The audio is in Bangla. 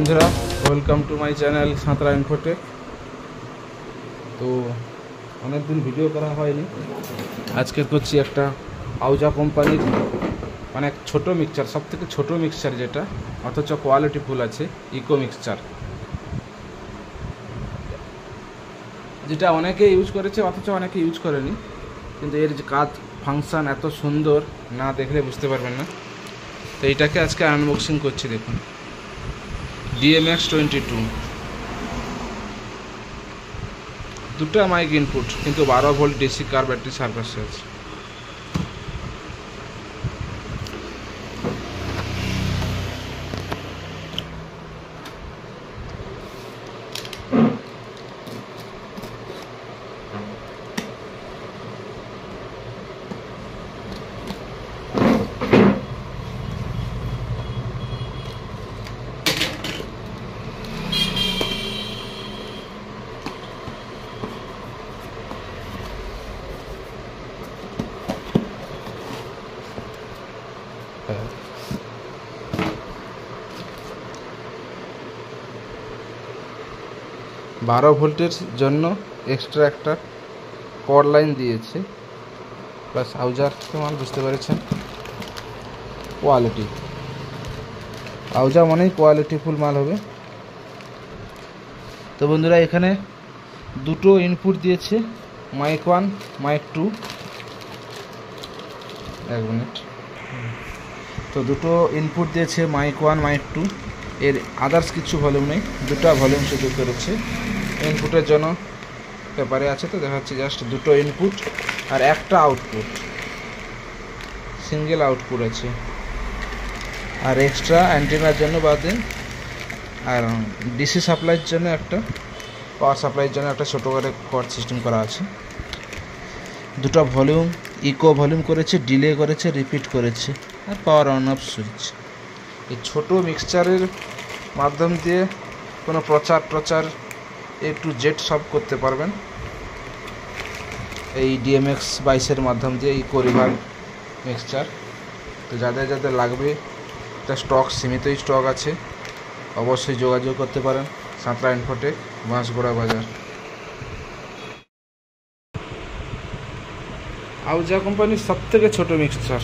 বন্ধুরা, welcome to my channel Santra Infotech. তো অনেকদিন ভিডিও করা হয়নি, আজকে করছি একটা আউজা কোম্পানির অনেক ছোট মিক্সচার, সব থেকে ছোটো মিক্সচার যেটা, অথচ কোয়ালিটি ফুল আছে, ইকো মিক্সচার, যেটা অনেকে ইউজ করেছে অথচ অনেকে ইউজ করেনি। কিন্তু এর যে কাজ ফাংশান এত সুন্দর, না দেখলে বুঝতে পারবেন না। তো এইটাকে আজকে আনবক্সিং করছি। দেখুন, DMX22, দুটো মাইক ইনপুট, কিন্তু 12 ভোল্ট ডিসি কার ব্যাটারি সার্ভিসে আছে। বারো ভোল্টের জন্য এক্সট্রা একটা পাওয়ার লাইন দিয়েছে, প্লাস আউজার মাল, বুঝতে পেরেছেন। কোয়ালিটি আউজা মানেই কোয়ালিটিফুল মাল হবে। তো বন্ধুরা, এখানে দুটো ইনপুট দিয়েছে, মাইক 1, মাইক 2। এক মিনিট। তো দুটো ইনপুট দিয়েছে, মাইক 1, মাইক 2। এর আদার্স কিছু ভলিউম নেই, দুটো ভলিউম শুধু করেছে। ইনপুটের জন্য পেপারে আছে, তো দেখা যাচ্ছে জাস্ট দুটো ইনপুট আর একটা আউটপুট, সিঙ্গেল আউটপুট আছে। আর এক্সট্রা অ্যান্টেনার জন্য বাদে আর ডিসি সাপ্লাইয়ের জন্য একটা, পাওয়ার সাপ্লাইয়ের জন্য একটা ছোটো করে কর্ড সিস্টেম করা আছে। দুটো ভলিউম, ইকো ভলিউম করেছে, ডিলে করেছে, রিপিট করেছে, আর পাওয়ার অন অফ সুইচ। এই ছোটো মিক্সচারের মাধ্যম দিয়ে কোনো প্রচার A to Z সব করতে পারবেন এই DMX22 মাধ্যম দিয়ে, ইকো রিভার মিক্সচার। তো যাদের যাদের লাগবে, এটা স্টক সীমিতই স্টক আছে, অবশ্যই যোগাযোগ করতে পারেন। সাঁতরা ইনফোটেক, বাঁশগোড়া বাজার। আউজা কোম্পানির সব থেকে ছোটো মিক্সচার।